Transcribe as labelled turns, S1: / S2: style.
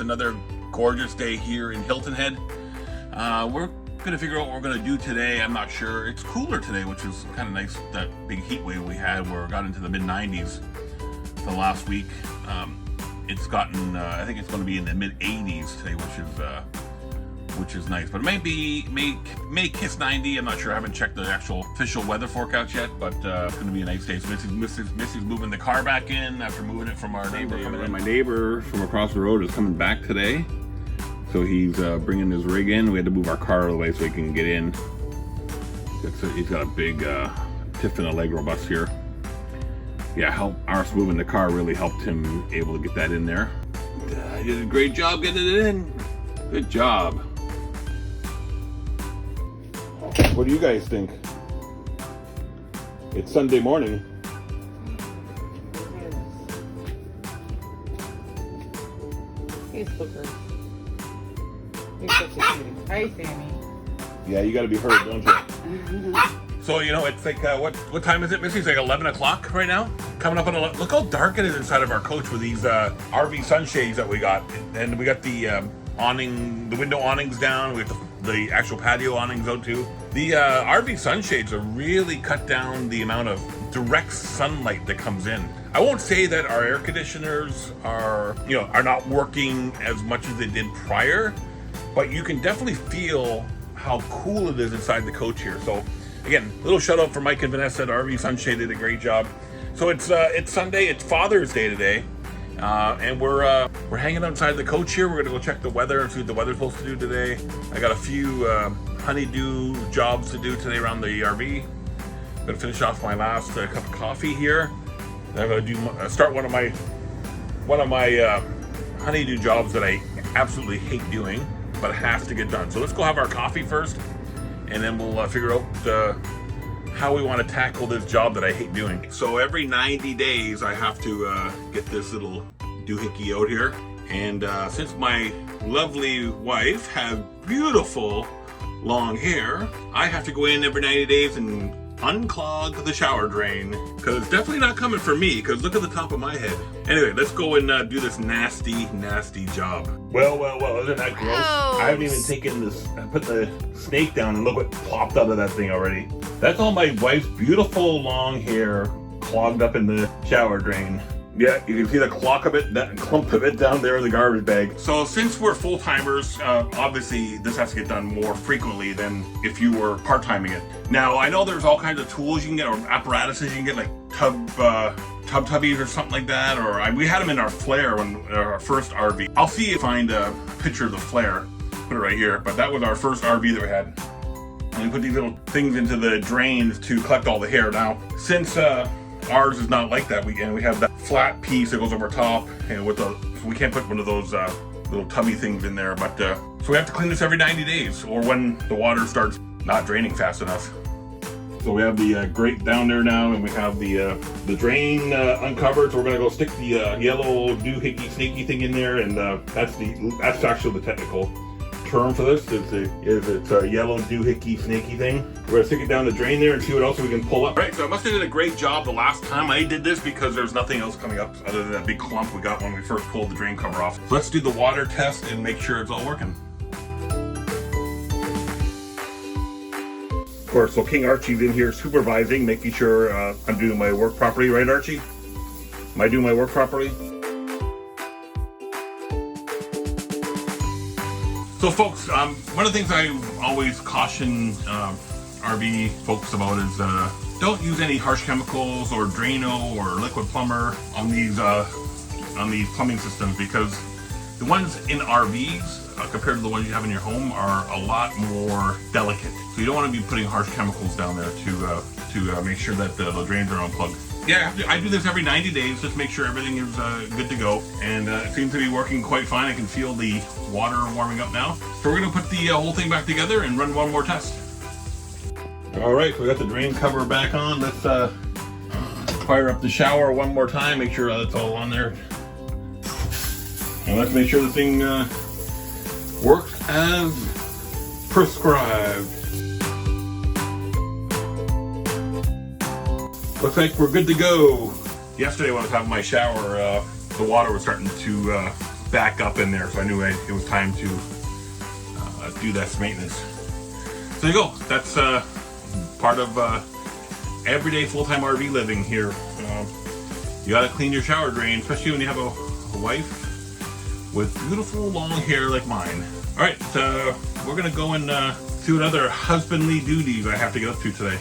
S1: another gorgeous day here in Hilton Head. We're gonna figure out what we're gonna do today. I'm not sure. It's cooler today, which is kind of nice. That big heat wave we had where it got into the mid 90s the last week. It's gotten, I think it's going to be in the mid 80s today, which is nice. But it may kiss 90. I'm not sure. I haven't checked the actual official weather forecast yet, but it's going to be a nice day. So Missy's moving the car back in after moving it from our neighbor. My neighbor from across the road is coming back today. So he's bringing his rig in. We had to move our car out of the way so he can get in. He's got a big Tiffin Allegro bus here. Yeah, ours moving the car really helped him able to get that in there. He did a great job getting it in. Good job. What do you guys think? It's Sunday morning.
S2: He's Booker. He's such a cutie. Hi, Sammy.
S1: Yeah, you got to be heard, don't you? So, you know, it's like, what time is it, Missy? It's like 11 o'clock right now? Coming up on 11. Look how dark it is inside of our coach with these RV sunshades that we got. And we got the the window awnings down. We got the actual patio awnings out too. The RV sunshades are really cut down the amount of direct sunlight that comes in. I won't say that our air conditioners are not working as much as they did prior, but you can definitely feel how cool it is inside the coach here. So again, little shout out for Mike and Vanessa at RV Sunshade, did a great job. So it's Sunday, it's Father's Day today, and we're hanging outside the coach here. We're gonna go check the weather and see what the weather's supposed to do today. I got a few honeydew jobs to do today around the RV. I'm gonna finish off my last cup of coffee here. Then I'm gonna start one of my honeydew jobs that I absolutely hate doing, but has to get done. So let's go have our coffee first, and then we'll figure out how we want to tackle this job that I hate doing. So every 90 days I have to get this little doohickey out here. And since my lovely wife has beautiful long hair, I have to go in every 90 days and unclog the shower drain, because it's definitely not coming for me, because look at the top of my head. Anyway, let's go and do this nasty job. Well, isn't that gross? I haven't even taken this, put the snake down, and look what popped out of that thing already. That's all my wife's beautiful long hair clogged up in the shower drain. Yeah, you can see the clock of it, that clump of it down there in the garbage bag. So since we're full-timers, obviously this has to get done more frequently than if you were part-timing it. Now, I know there's all kinds of tools you can get, or apparatuses you can get, like tubbies or something like that, or we had them in our Flair, our first RV. I'll see if I find a picture of the Flair, put it right here, but that was our first RV that we had. And we put these little things into the drains to collect all the hair. Now, since ours is not like that, we have that flat piece that goes over top, and so we can't put one of those little tubby things in there. But so we have to clean this every 90 days, or when the water starts not draining fast enough. So we have the grate down there now, and we have the drain uncovered. So we're gonna go stick the yellow doohickey snaky thing in there, and that's actually the technical term for this. It's a yellow doohickey snaky thing. We're gonna stick it down the drain there and see what else we can pull up. Right, so I must have did a great job the last time I did this, because there's nothing else coming up other than that big clump we got when we first pulled the drain cover off. So let's do the water test and make sure it's all working. Of course, so King Archie's in here supervising, making sure I'm doing my work properly, right, Archie? Am I doing my work properly? So folks, one of the things I always caution RV folks about is don't use any harsh chemicals or Drano or liquid plumber on these plumbing systems, because the ones in RVs compared to the ones you have in your home are a lot more delicate. So you don't want to be putting harsh chemicals down there to make sure that the drains are unplugged. Yeah, I do this every 90 days just to make sure everything is good to go, and it seems to be working quite fine. I can feel the water warming up now. So we're going to put the whole thing back together and run one more test. All right, so we got the drain cover back on. Let's fire up the shower one more time, make sure that's all on there. And let's make sure the thing works as prescribed. Looks like we're good to go. Yesterday when I was having my shower, the water was starting to back up in there, so I knew it was time to do that maintenance. So there you go. That's part of everyday full-time RV living here. You gotta clean your shower drain, especially when you have a wife with beautiful long hair like mine. All right, we're gonna go and see what other husbandly duties I have to get up to today.